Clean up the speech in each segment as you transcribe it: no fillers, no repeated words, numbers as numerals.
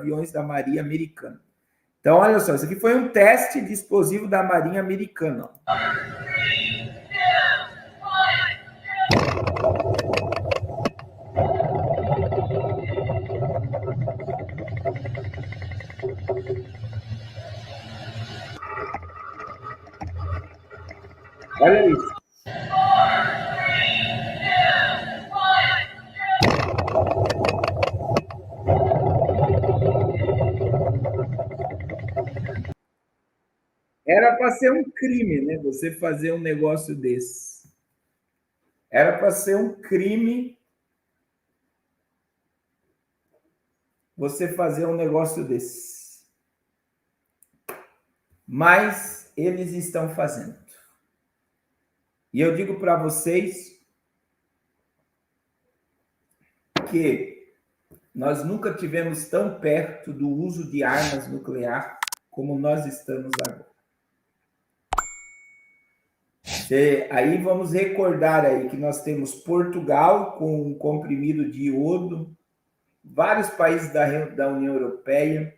aviões da Marinha Americana. Então, olha só, isso aqui foi um teste de explosivo da Marinha Americana. Olha isso. Era para ser um crime, né? Você fazer um negócio desse. Era para ser um crime você fazer um negócio desse. Mas eles estão fazendo. E eu digo para vocês que nós nunca tivemos tão perto do uso de armas nucleares como nós estamos agora. Aí vamos recordar aí que nós temos Portugal com um comprimido de iodo, vários países da União Europeia,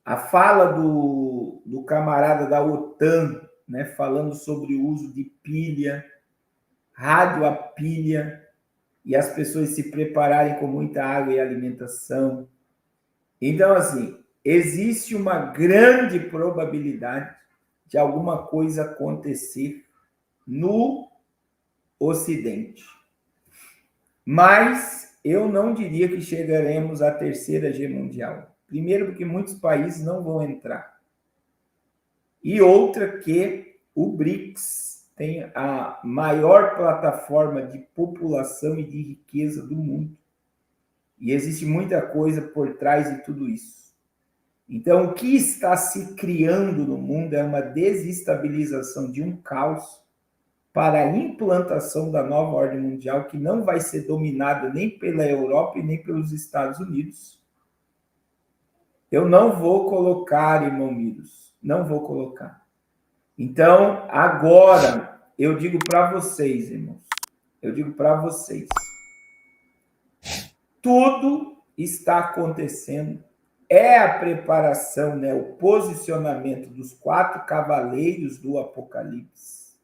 a fala do camarada da OTAN, né, falando sobre o uso de pilha, rádio a pilha, e as pessoas se prepararem com muita água e alimentação. Então, assim, existe uma grande probabilidade de alguma coisa acontecer no Ocidente. Mas eu não diria que chegaremos à terceira guerra mundial. Primeiro, porque muitos países não vão entrar. E outra, que o BRICS tem a maior plataforma de população e de riqueza do mundo. E existe muita coisa por trás de tudo isso. Então, o que está se criando no mundo é uma desestabilização de um caos para a implantação da nova ordem mundial, que não vai ser dominada nem pela Europa e nem pelos Estados Unidos. Eu não vou colocar, irmão Miros, não vou colocar. Então, agora, eu digo para vocês, irmãos, eu digo para vocês, tudo está acontecendo, é a preparação, né, o posicionamento dos 4 cavaleiros do Apocalipse,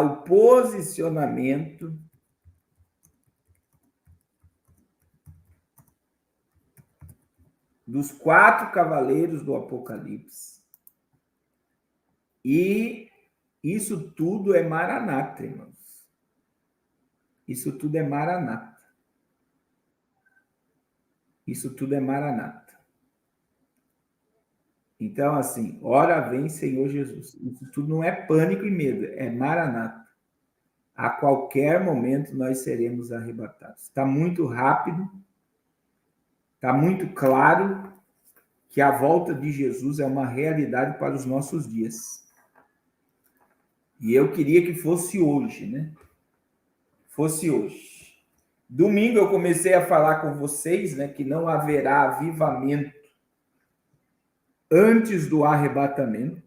o posicionamento dos 4 cavaleiros do Apocalipse. E isso tudo é Maranata, irmãos. Isso tudo é Maranata. Isso tudo é Maranata. Então, assim, ora vem Senhor Jesus. Isso tudo não é pânico e medo, é Maranata. A qualquer momento nós seremos arrebatados. Está muito rápido, está muito claro que a volta de Jesus é uma realidade para os nossos dias. E eu queria que fosse hoje, né? Fosse hoje. Domingo eu comecei a falar com vocês, né, que não haverá avivamento antes do arrebatamento.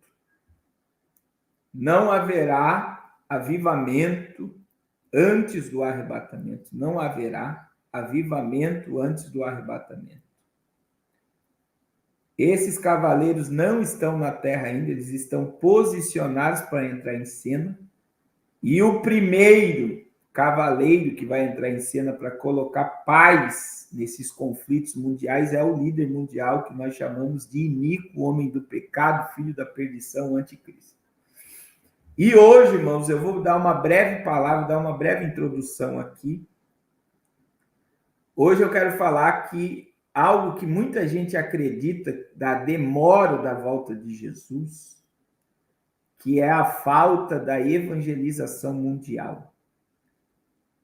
Não haverá avivamento antes do arrebatamento. Não haverá avivamento antes do arrebatamento. Esses cavaleiros não estão na terra ainda, eles estão posicionados para entrar em cena. E o primeiro cavaleiro que vai entrar em cena para colocar paz nesses conflitos mundiais é o líder mundial que nós chamamos de iníquo, homem do pecado, filho da perdição, anticristo. E hoje, irmãos, eu vou dar uma breve palavra, dar uma breve introdução aqui. Hoje eu quero falar que algo que muita gente acredita da demora da volta de Jesus, que é a falta da evangelização mundial.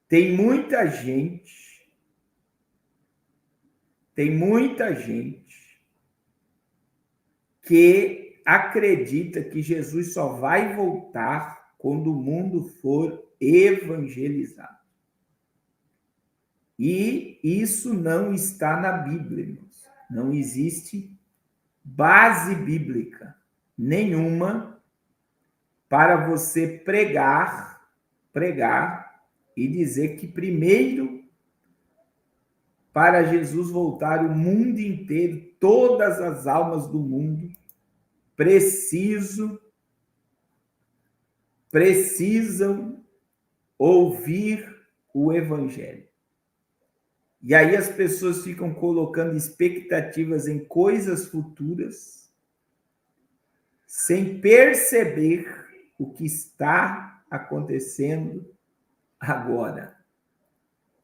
Tem muita gente que acredita que Jesus só vai voltar quando o mundo for evangelizado. E isso não está na Bíblia, irmãos. Não existe base bíblica nenhuma para você pregar pregar e dizer que primeiro, para Jesus voltar, o mundo inteiro, todas as almas do mundo, precisam ouvir o Evangelho. E aí as pessoas ficam colocando expectativas em coisas futuras, sem perceber o que está acontecendo agora.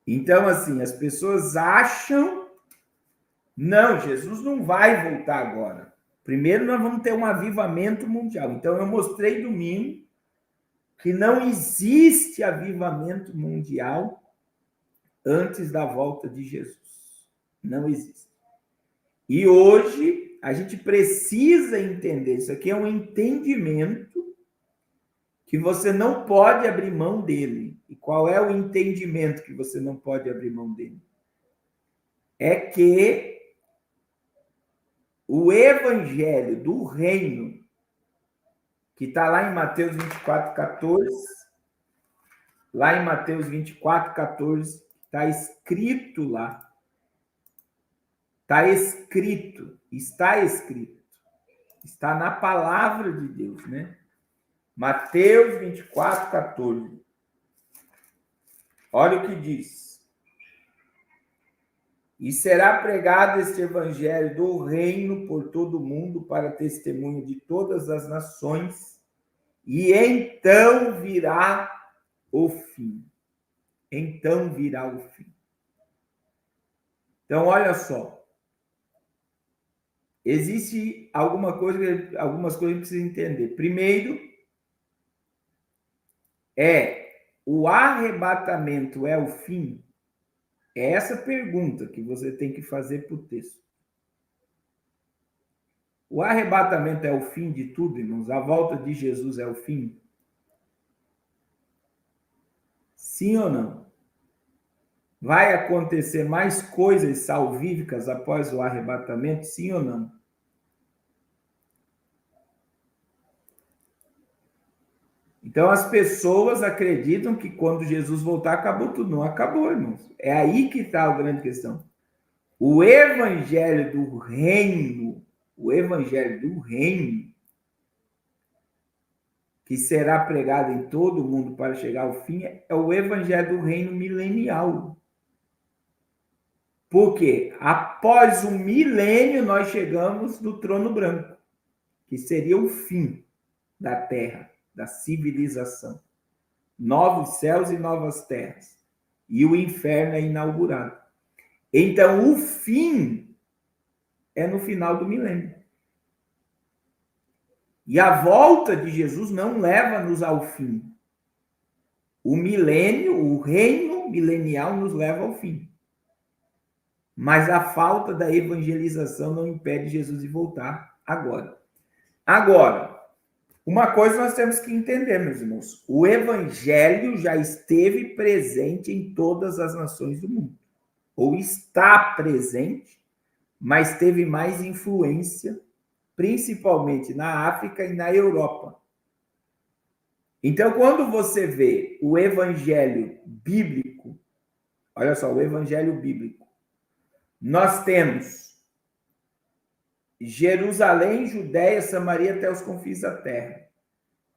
Então, assim, as pessoas acham, não, Jesus não vai voltar agora. Primeiro nós vamos ter um avivamento mundial. Então, eu mostrei domingo que não existe avivamento mundial antes da volta de Jesus. Não existe. E hoje a gente precisa entender, isso aqui é um entendimento que você não pode abrir mão dele. E qual é o entendimento que você não pode abrir mão dele? É que o evangelho do reino, que está lá em Mateus 24:14, lá em Mateus 24:14, está escrito lá. Está escrito. Está na palavra de Deus, né? Mateus 24:14. Olha o que diz. E será pregado este evangelho do reino por todo o mundo para testemunho de todas as nações, e então virá o fim. Então virá o fim. Então, olha só. Existe algumas coisas que a gente precisa entender. Primeiro, o arrebatamento é o fim? É essa pergunta que você tem que fazer para o texto. O arrebatamento é o fim de tudo, irmãos? A volta de Jesus é o fim? Sim ou não? Vai acontecer mais coisas salvíficas após o arrebatamento? Sim ou não? Então, as pessoas acreditam que quando Jesus voltar, acabou tudo. Não acabou, irmãos. É aí que está a grande questão. O evangelho do reino, que será pregado em todo o mundo para chegar ao fim, é o evangelho do reino milenial. Porque após um milênio nós chegamos no trono branco, que seria o fim da terra, da civilização. Novos céus e novas terras. E o inferno é inaugurado. Então, o fim é no final do milênio. E a volta de Jesus não leva-nos ao fim. O milênio, o reino milenial nos leva ao fim. Mas a falta da evangelização não impede Jesus de voltar agora. Agora, uma coisa nós temos que entender, meus irmãos. O evangelho já esteve presente em todas as nações do mundo. Ou está presente, mas teve mais influência, principalmente na África e na Europa. Então, quando você vê o evangelho bíblico, olha só, o evangelho bíblico, nós temos Jerusalém, Judéia, Samaria até os confins da terra.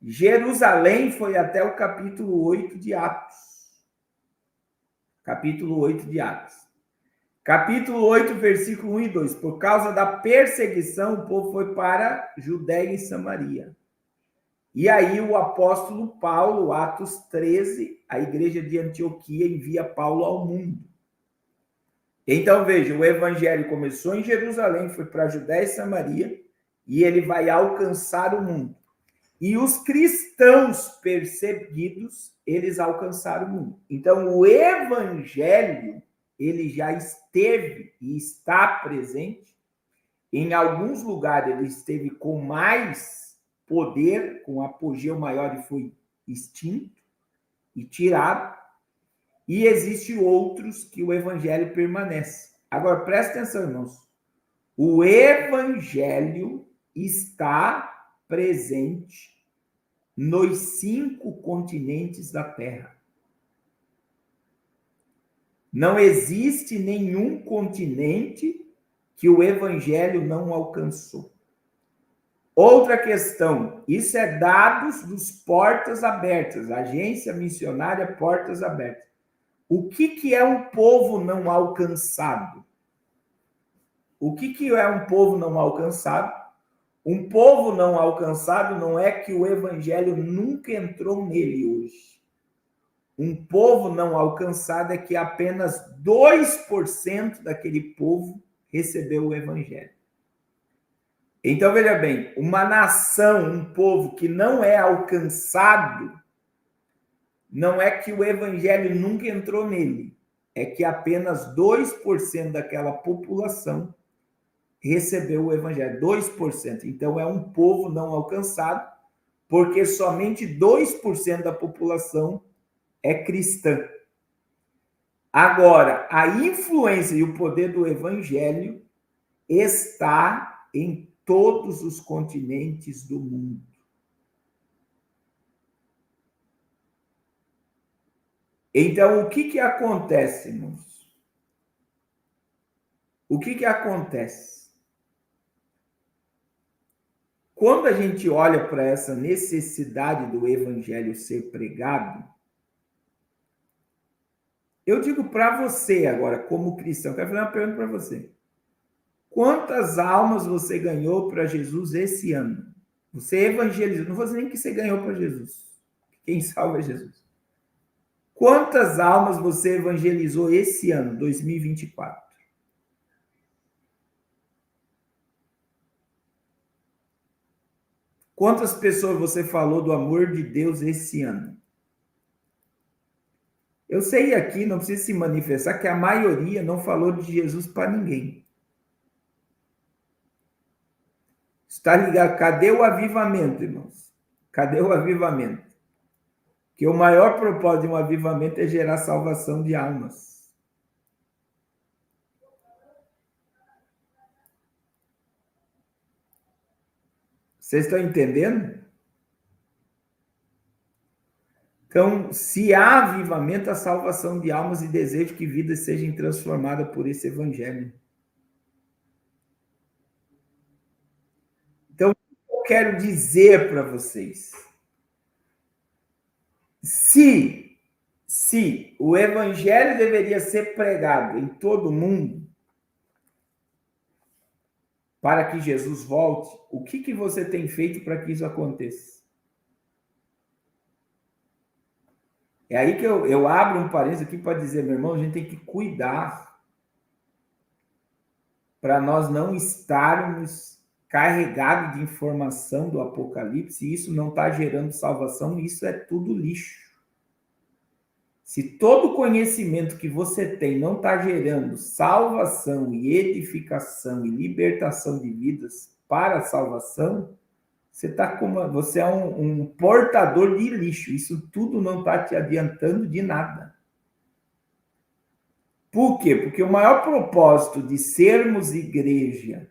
Jerusalém foi até o capítulo 8 de Atos. Capítulo 8 de Atos. Capítulo 8, versículo 1 e 2. Por causa da perseguição, o povo foi para Judéia e Samaria. E aí o apóstolo Paulo, Atos 13, a igreja de Antioquia envia Paulo ao mundo. Então, veja, o evangelho começou em Jerusalém, foi para Judéia e Samaria, e ele vai alcançar o mundo. E os cristãos perseguidos, eles alcançaram o mundo. Então, o evangelho, ele já esteve e está presente. Em alguns lugares, ele esteve com mais poder, com apogeu maior e foi extinto e tirado. E existem outros que o evangelho permanece. Agora, presta atenção, irmãos. O evangelho está presente nos 5 continentes da Terra. Não existe nenhum continente que o evangelho não alcançou. Outra questão, isso é dados dos Portas Abertas, Agência Missionária Portas Abertas. O que é um povo não alcançado? O que é um povo não alcançado? Um povo não alcançado não é que o evangelho nunca entrou nele hoje. Um povo não alcançado é que apenas 2% daquele povo recebeu o evangelho. Então, veja bem, uma nação, um povo que não é alcançado, não é que o evangelho nunca entrou nele, é que apenas 2% daquela população recebeu o evangelho, 2%. Então, é um povo não alcançado, porque somente 2% da população é cristã. Agora, a influência e o poder do evangelho está em todos os continentes do mundo. Então, o que acontece, irmãos? O que acontece? Quando a gente olha para essa necessidade do evangelho ser pregado, eu digo para você agora, como cristão, quero fazer uma pergunta para você. Quantas almas você ganhou para Jesus esse ano? Você evangelizou, não vou dizer nem que você ganhou para Jesus. Quem salva é Jesus. Quantas almas você evangelizou esse ano, 2024? Quantas pessoas você falou do amor de Deus esse ano? Eu sei aqui, não precisa se manifestar, que a maioria não falou de Jesus para ninguém. Está ligado? Cadê o avivamento, irmãos? Cadê o avivamento? Que o maior propósito de um avivamento é gerar salvação de almas. Vocês estão entendendo? Então, se há avivamento, a salvação de almas e desejo que vidas sejam transformadas por esse evangelho. Então, o que eu quero dizer para vocês? Se o evangelho deveria ser pregado em todo mundo para que Jesus volte, o que você tem feito para que isso aconteça? É aí que eu abro um parênteses aqui para dizer, meu irmão, a gente tem que cuidar para nós não estarmos carregados de informação do Apocalipse, e isso não está gerando salvação, isso é tudo lixo. Se todo conhecimento que você tem não está gerando salvação e edificação e libertação de vidas para a salvação, você é um portador de lixo. Isso tudo não está te adiantando de nada. Por quê? Porque o maior propósito de sermos igreja,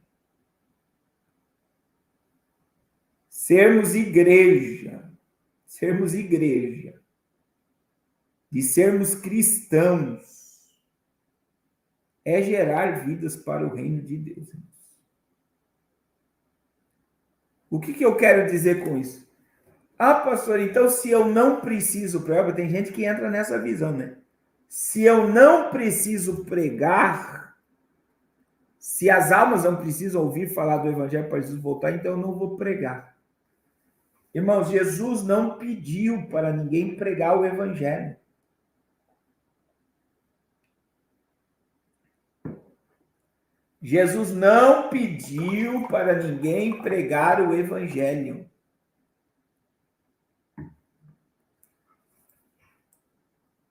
de sermos cristãos, é gerar vidas para o reino de Deus. O que eu quero dizer com isso? Ah, pastor, então se eu não preciso pregar, tem gente que entra nessa visão, né? Se eu não preciso pregar, se as almas não precisam ouvir falar do evangelho para Jesus voltar, então eu não vou pregar. Irmãos, Jesus não pediu para ninguém pregar o evangelho. Jesus não pediu para ninguém pregar o evangelho.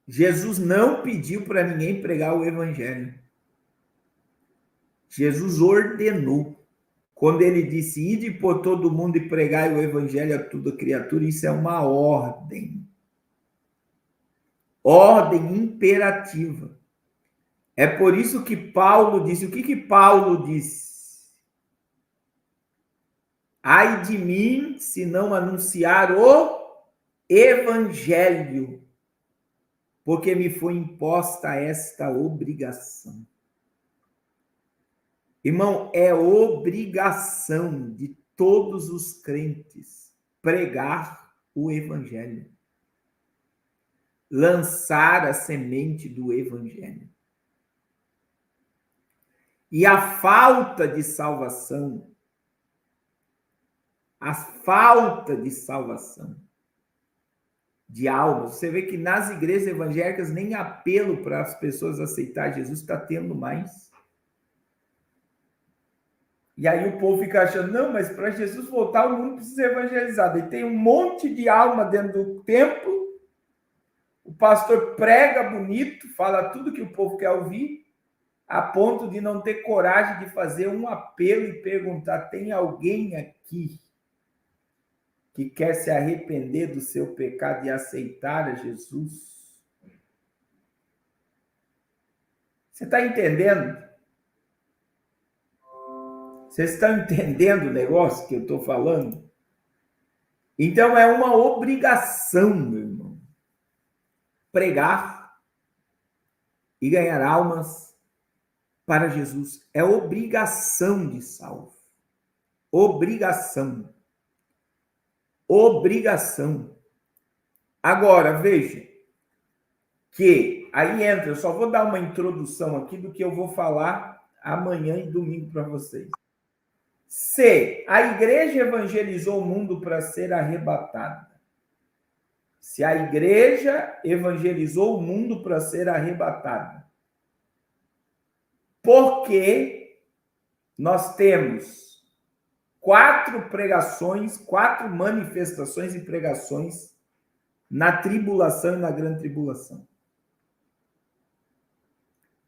Jesus não pediu para ninguém pregar o evangelho. Jesus ordenou. Quando ele disse, ide por todo mundo e pregai o evangelho a toda criatura, isso é uma ordem. Ordem imperativa. É por isso que Paulo disse, o que Paulo disse? Ai de mim, se não anunciar o evangelho. porque me foi imposta esta obrigação. Irmão, é obrigação de todos os crentes pregar o evangelho, lançar a semente do evangelho. E a falta de salvação, de almas, você vê que nas igrejas evangélicas nem apelo para as pessoas aceitar Jesus está tendo mais. E aí o povo fica achando, não, mas para Jesus voltar o mundo precisa ser evangelizado. E tem um monte de alma dentro do templo, o pastor prega bonito, fala tudo que o povo quer ouvir, a ponto de não ter coragem de fazer um apelo e perguntar, tem alguém aqui que quer se arrepender do seu pecado e aceitar a Jesus? Você está entendendo? Vocês estão entendendo o negócio que eu estou falando? Então é uma obrigação, meu irmão, pregar e ganhar almas para Jesus. É obrigação de salvo. Obrigação. Obrigação. Agora, veja que aí entra, eu só vou dar uma introdução aqui do que eu vou falar amanhã e domingo para vocês. Se a igreja evangelizou o mundo para ser arrebatada, se a igreja evangelizou o mundo para ser arrebatada, porque nós temos 4 pregações, 4 manifestações e pregações na tribulação e na grande tribulação.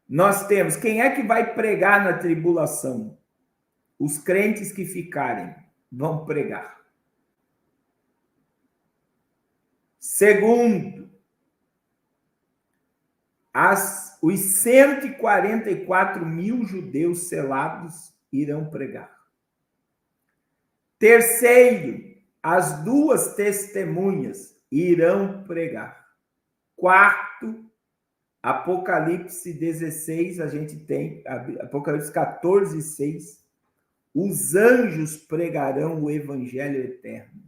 Nós temos, quem é que vai pregar na tribulação? Os crentes que ficarem vão pregar. Segundo, os 144 mil judeus selados irão pregar. Terceiro, as 2 testemunhas irão pregar. Quarto, Apocalipse 16, a gente tem, Apocalipse 14, 6, os anjos pregarão o evangelho eterno.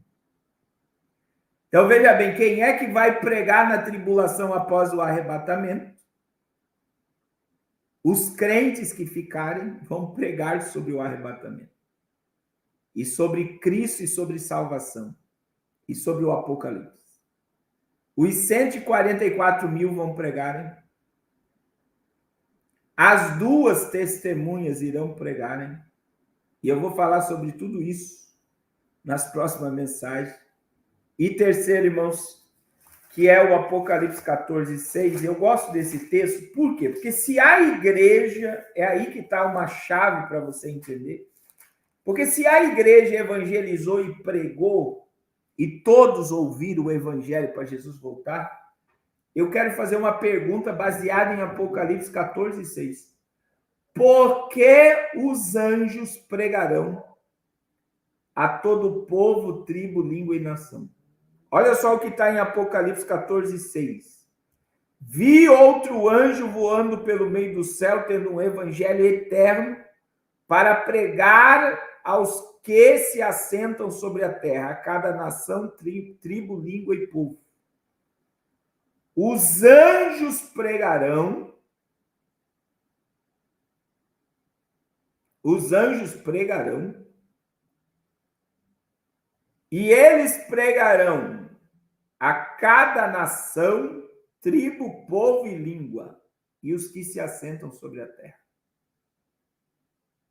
Então, veja bem, quem é que vai pregar na tribulação após o arrebatamento? Os crentes que ficarem vão pregar sobre o arrebatamento. E sobre Cristo e sobre salvação. E sobre o Apocalipse. Os 144 mil vão pregarem. As 2 testemunhas irão pregarem. E eu vou falar sobre tudo isso nas próximas mensagens. E terceiro, irmãos, que é o Apocalipse 14, 6. Eu gosto desse texto, por quê? Porque se a igreja, é aí que está uma chave para você entender, porque se a igreja evangelizou e pregou, e todos ouviram o evangelho para Jesus voltar, eu quero fazer uma pergunta baseada em Apocalipse 14, 6. Por que os anjos pregarão a todo povo, tribo, língua e nação? Olha só o que está em Apocalipse 14, 6. Vi outro anjo voando pelo meio do céu, tendo um evangelho eterno, para pregar aos que se assentam sobre a terra, a cada nação, tribo, língua e povo. Os anjos pregarão, e eles pregarão a cada nação, tribo, povo e língua, e os que se assentam sobre a terra.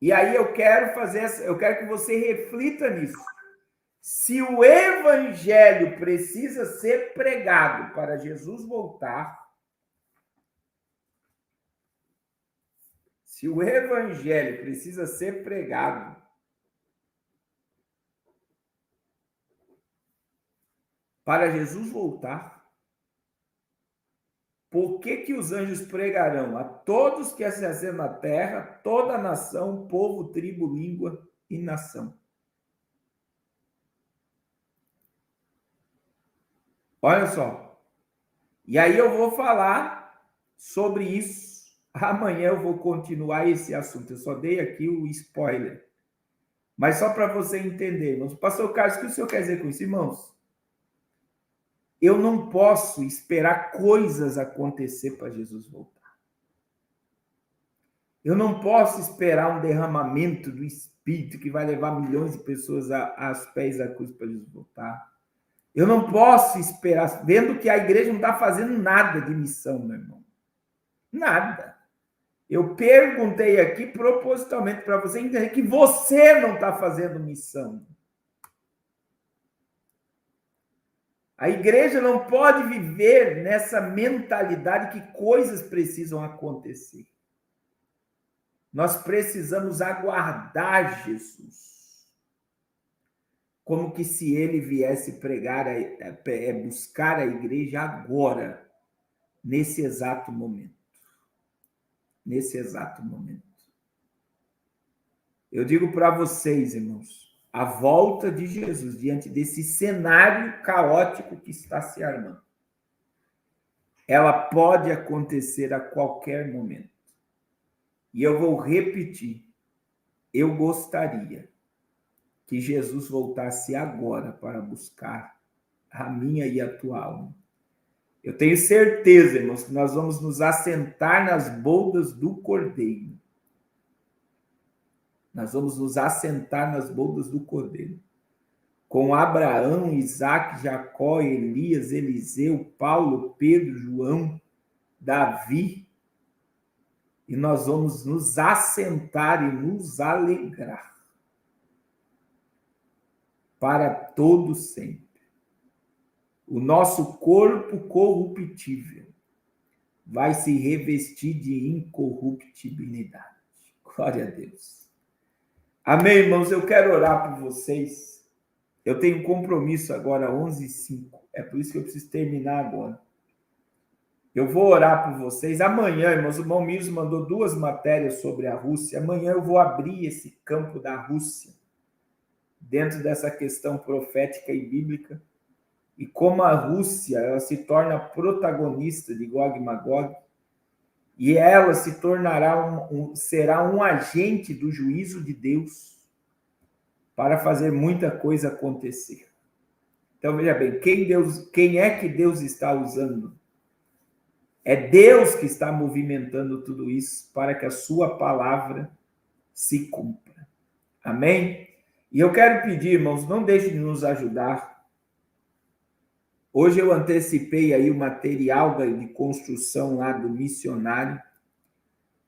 E aí eu quero que você reflita nisso. Se o evangelho precisa ser pregado para Jesus voltar, se o evangelho precisa ser pregado para Jesus voltar, por que os anjos pregarão a todos que se assentam na terra, toda nação, povo, tribo, língua e nação? Olha só. E aí eu vou falar sobre isso. Amanhã eu vou continuar esse assunto. Eu só dei aqui o spoiler. Mas só para você entender, irmãos. Pastor Carlos, o que o senhor quer dizer com isso, irmãos? Eu não posso esperar coisas acontecer para Jesus voltar. Eu não posso esperar um derramamento do Espírito que vai levar milhões de pessoas aos pés da cruz para Jesus voltar. Eu não posso esperar, vendo que a igreja não está fazendo nada de missão, meu irmão. Nada. Eu perguntei aqui propositalmente para você entender que você não está fazendo missão. A igreja não pode viver nessa mentalidade que coisas precisam acontecer. Nós precisamos aguardar Jesus. Como que se ele viesse pregar, buscar a igreja agora, nesse exato momento. Nesse exato momento. Eu digo para vocês, irmãos, a volta de Jesus diante desse cenário caótico que está se armando, ela pode acontecer a qualquer momento. E eu vou repetir, eu gostaria que Jesus voltasse agora para buscar a minha e a tua alma. Eu tenho certeza, irmãos, que nós vamos nos assentar nas boldas do Cordeiro. Nós vamos nos assentar nas boldas do Cordeiro. Com Abraão, Isaac, Jacó, Elias, Eliseu, Paulo, Pedro, João, Davi. E nós vamos nos assentar e nos alegrar para todo sempre. O nosso corpo corruptível vai se revestir de incorruptibilidade. Glória a Deus. Amém, irmãos? Eu quero orar por vocês. Eu tenho um compromisso agora, 11h05. É por isso que eu preciso terminar agora. Eu vou orar por vocês. Amanhã, irmãos, o irmão Mills mandou 2 matérias sobre a Rússia. Amanhã eu vou abrir esse campo da Rússia, dentro dessa questão profética e bíblica, e como a Rússia ela se torna protagonista de Gog e Magog, e ela se tornará será um agente do juízo de Deus para fazer muita coisa acontecer. Então, veja bem, quem é que Deus está usando? É Deus que está movimentando tudo isso para que a sua palavra se cumpra. Amém? E eu quero pedir, irmãos, não deixem de nos ajudar. Hoje eu antecipei aí o material de construção lá do missionário.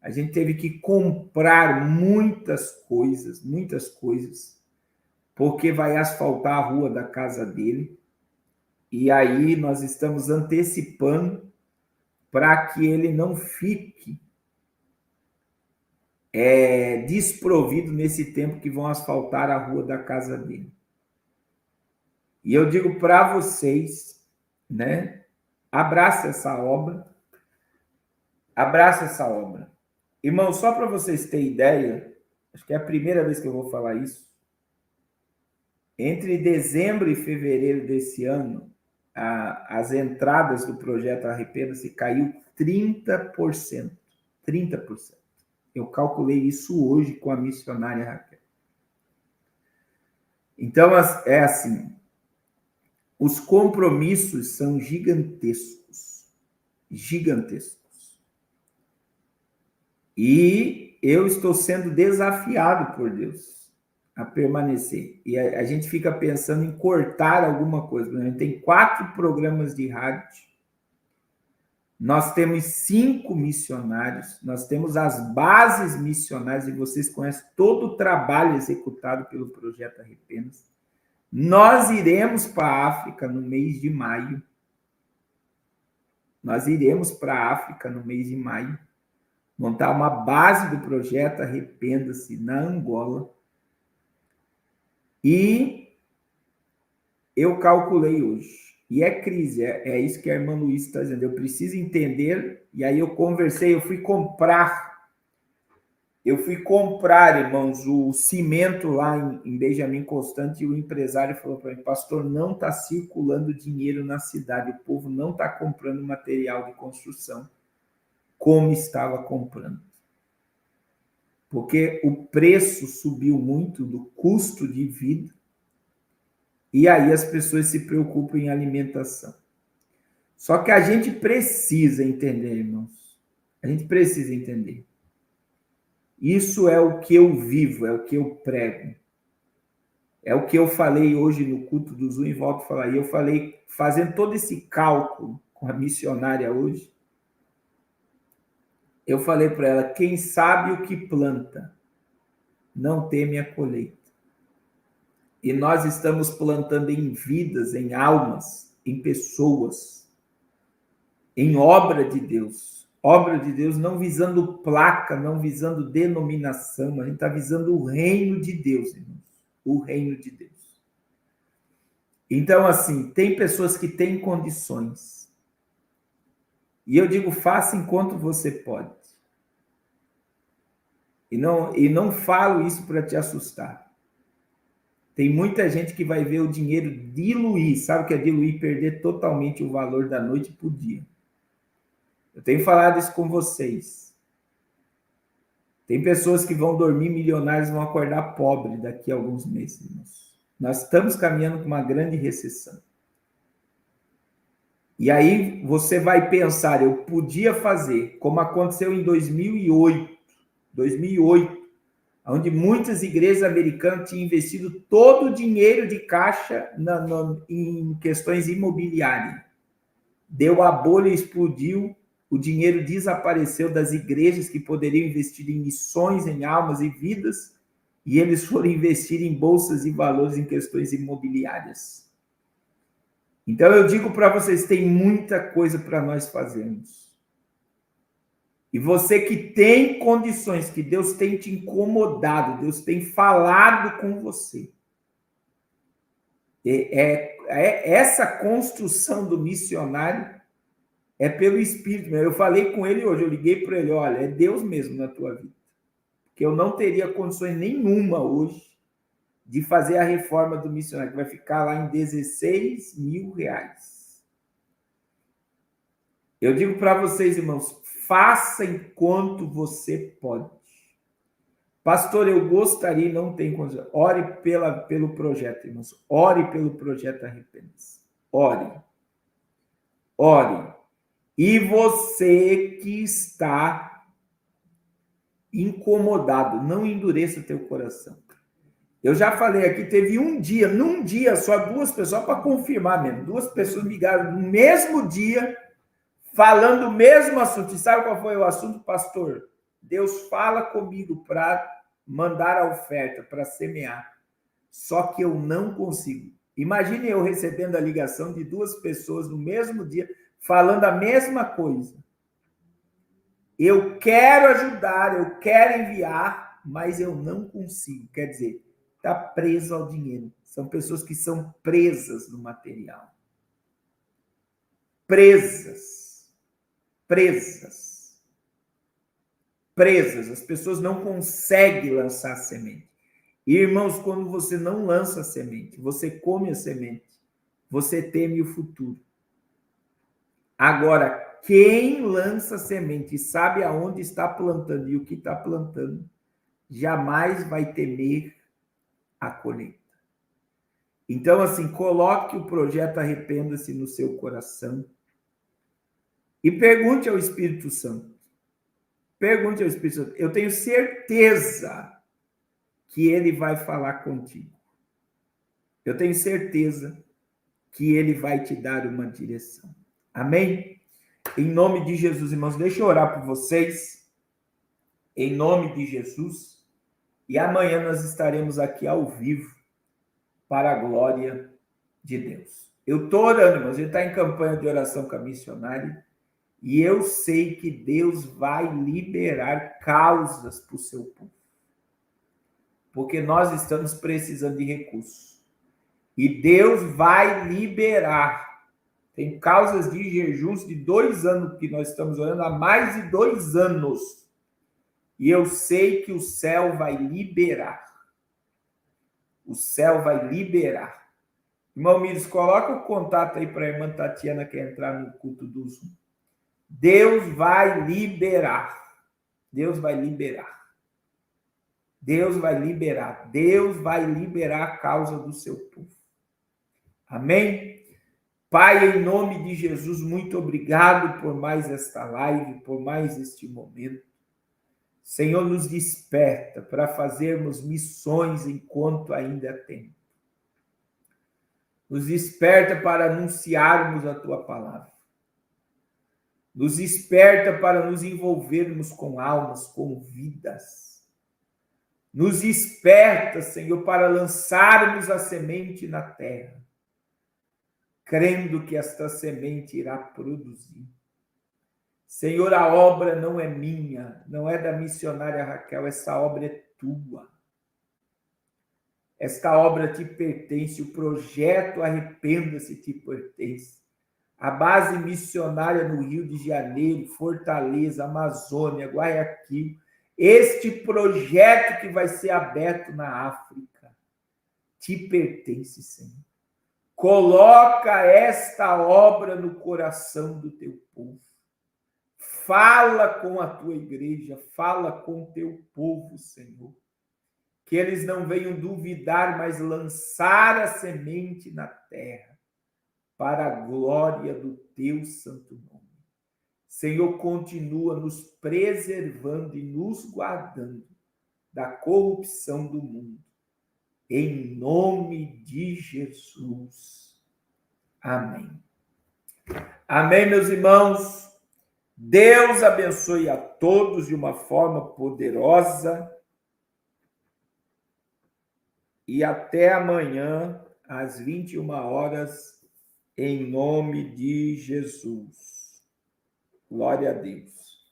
A gente teve que comprar muitas coisas, porque vai asfaltar a rua da casa dele. E aí nós estamos antecipando para que ele não fique desprovido nesse tempo que vão asfaltar a rua da casa dele. E eu digo para vocês, né? Abraça essa obra. Abraça essa obra. Irmão, só para vocês terem ideia, acho que é a primeira vez que eu vou falar isso. Entre dezembro e fevereiro desse ano, as entradas do projeto Arrependa-se caiu 30%. 30%. Eu calculei isso hoje com a missionária Raquel. Então, é assim, os compromissos são gigantescos. Gigantescos. E eu estou sendo desafiado por Deus a permanecer. E a gente fica pensando em cortar alguma coisa. A gente tem 4 programas de rádio. Nós temos 5 missionários. Nós temos as bases missionárias. E vocês conhecem todo o trabalho executado pelo Projeto Arrependa-se. Nós iremos para a África no mês de maio. Nós iremos para a África no mês de maio. Montar uma base do Projeto Arrependa-se na Angola. E eu calculei hoje. E é crise, é isso que a irmã Luiz está dizendo. Eu preciso entender. E aí eu conversei, eu fui comprar Eu fui comprar, irmãos, o cimento lá em Benjamin Constant e o empresário falou para mim, pastor, não está circulando dinheiro na cidade, o povo não está comprando material de construção como estava comprando. Porque o preço subiu muito do custo de vida e aí as pessoas se preocupam em alimentação. Só que a gente precisa entender, irmãos. A gente precisa entender. Isso é o que eu vivo, é o que eu prego. É o que eu falei hoje no culto do Zoom e volto a falar. E eu falei, fazendo todo esse cálculo com a missionária hoje, eu falei para ela, quem sabe o que planta, não teme a colheita. E nós estamos plantando em vidas, em almas, em pessoas, em obra de Deus. Obra de Deus não visando placa, não visando denominação, a gente está visando o reino de Deus, irmãos. O reino de Deus. Então, assim, tem pessoas que têm condições. E eu digo, faça enquanto você pode. E não falo isso para te assustar. Tem muita gente que vai ver o dinheiro diluir. Sabe o que é diluir? Perder totalmente o valor da noite para o dia. Eu tenho falado isso com vocês. Tem pessoas que vão dormir milionários e vão acordar pobres daqui a alguns meses. Nós estamos caminhando com uma grande recessão. E aí você vai pensar, eu podia fazer, como aconteceu em 2008, onde muitas igrejas americanas tinham investido todo o dinheiro de caixa em questões imobiliárias. Deu a bolha, explodiu, o dinheiro desapareceu das igrejas que poderiam investir em missões, em almas e vidas, e eles foram investir em bolsas e valores em questões imobiliárias. Então eu digo para vocês, tem muita coisa para nós fazermos. E você que tem condições, que Deus tem te incomodado, Deus tem falado com você. Essa construção do missionário é pelo Espírito. Eu falei com ele hoje, eu liguei para ele, olha, é Deus mesmo na tua vida. Porque eu não teria condições nenhuma hoje de fazer a reforma do missionário, que vai ficar lá em R$16 mil. Eu digo para vocês, irmãos, faça enquanto você pode. Pastor, eu gostaria, não tem condição. Ore pelo projeto, irmãos. Ore pelo projeto Arrependa-se. Ore. Ore. E você que está incomodado, não endureça o teu coração. Eu já falei aqui, teve num dia só, 2 pessoas, para confirmar mesmo, 2 pessoas me ligaram no mesmo dia, falando o mesmo assunto. E sabe qual foi o assunto, pastor? Deus fala comigo para mandar a oferta, para semear. Só que eu não consigo. Imagine eu recebendo a ligação de 2 pessoas no mesmo dia, falando a mesma coisa. Eu quero ajudar, eu quero enviar, mas eu não consigo. Quer dizer, está preso ao dinheiro. São pessoas que são presas no material. Presas. As pessoas não conseguem lançar a semente. E, irmãos, quando você não lança a semente, você come a semente, você teme o futuro. Agora, quem lança a semente e sabe aonde está plantando e o que está plantando, jamais vai temer a colheita. Então, assim, coloque o projeto Arrependa-se no seu coração e pergunte ao Espírito Santo. Pergunte ao Espírito Santo. Eu tenho certeza que ele vai falar contigo. Eu tenho certeza que ele vai te dar uma direção. Amém? Em nome de Jesus, irmãos, deixa eu orar por vocês. Em nome de Jesus. E amanhã nós estaremos aqui ao vivo para a glória de Deus. Eu estou orando, irmãos. A gente está em campanha de oração com a missionária. E eu sei que Deus vai liberar causas para o seu povo. Porque nós estamos precisando de recursos. E Deus vai liberar. Tem causas de jejuns de 2 anos que nós estamos orando há mais de 2 anos. E eu sei que o céu vai liberar. O céu vai liberar. Irmão Mires, coloca o contato aí para a irmã Tatiana que quer entrar no culto do Zoom. Deus vai liberar. Deus vai liberar. Deus vai liberar. Deus vai liberar a causa do seu povo. Amém? Pai, em nome de Jesus, muito obrigado por mais esta live, por mais este momento. Senhor, nos desperta para fazermos missões enquanto ainda é tempo. Nos desperta para anunciarmos a tua palavra. Nos desperta para nos envolvermos com almas, com vidas. Nos desperta, Senhor, para lançarmos a semente na terra, crendo que esta semente irá produzir. Senhor, a obra não é minha, não é da missionária Raquel, essa obra é tua. Esta obra te pertence, o projeto Arrependa-se te pertence. A base missionária no Rio de Janeiro, Fortaleza, Amazônia, Guayaquil, este projeto que vai ser aberto na África, te pertence, Senhor. Coloca esta obra no coração do teu povo. Fala com a tua igreja, fala com o teu povo, Senhor. Que eles não venham duvidar, mas lançar a semente na terra, para a glória do teu santo nome. Senhor, continua nos preservando e nos guardando da corrupção do mundo. Em nome de Jesus. Amém. Amém, meus irmãos. Deus abençoe a todos de uma forma poderosa. E até amanhã, às 21h, em nome de Jesus. Glória a Deus.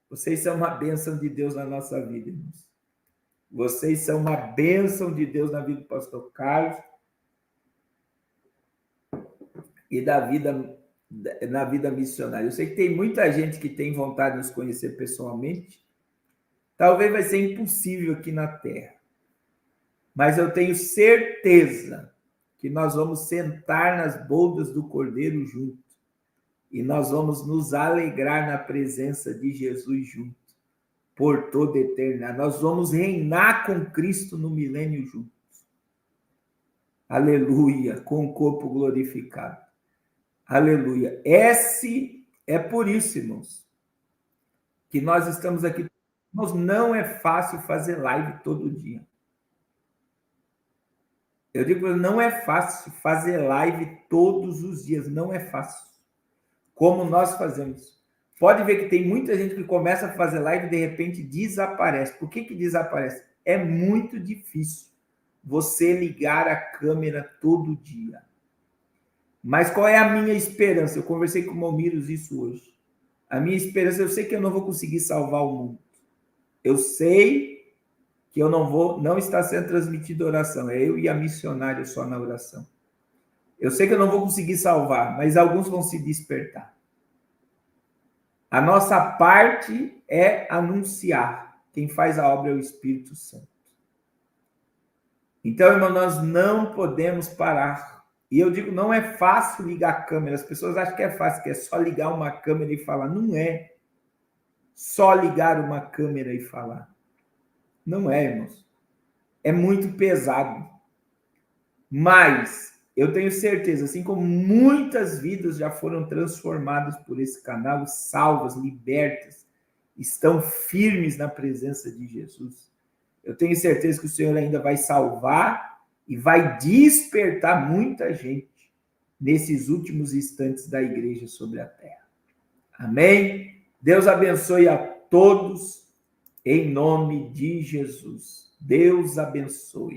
Vocês são uma bênção de Deus na nossa vida, irmãos. Vocês são uma bênção de Deus na vida do pastor Carlos e na vida missionária. Eu sei que tem muita gente que tem vontade de nos conhecer pessoalmente. Talvez vai ser impossível aqui na Terra. Mas eu tenho certeza que nós vamos sentar nas bodas do Cordeiro junto. E nós vamos nos alegrar na presença de Jesus junto. Por toda a eternidade. Nós vamos reinar com Cristo no milênio juntos. Aleluia, com o corpo glorificado. Aleluia. É por isso, irmãos, que nós estamos aqui. Irmãos, não é fácil fazer live todo dia. Eu digo, não é fácil fazer live todos os dias. Não é fácil. Como nós fazemos. Pode ver que tem muita gente que começa a fazer live e de repente desaparece. Por que desaparece? É muito difícil você ligar a câmera todo dia. Mas qual é a minha esperança? Eu conversei com o Momiros isso hoje. A minha esperança, eu sei que eu não vou conseguir salvar o mundo. Eu sei que eu não está sendo transmitida oração. É eu e a missionária só na oração. Eu sei que eu não vou conseguir salvar, mas alguns vão se despertar. A nossa parte é anunciar. Quem faz a obra é o Espírito Santo. Então, irmão, nós não podemos parar. E eu digo, não é fácil ligar a câmera. As pessoas acham que é fácil, que é só ligar uma câmera e falar. Não é só ligar uma câmera e falar. Não é, irmãos. É muito pesado. Mas eu tenho certeza, assim como muitas vidas já foram transformadas por esse canal, salvas, libertas, estão firmes na presença de Jesus. Eu tenho certeza que o Senhor ainda vai salvar e vai despertar muita gente nesses últimos instantes da igreja sobre a terra. Amém? Deus abençoe a todos em nome de Jesus. Deus abençoe.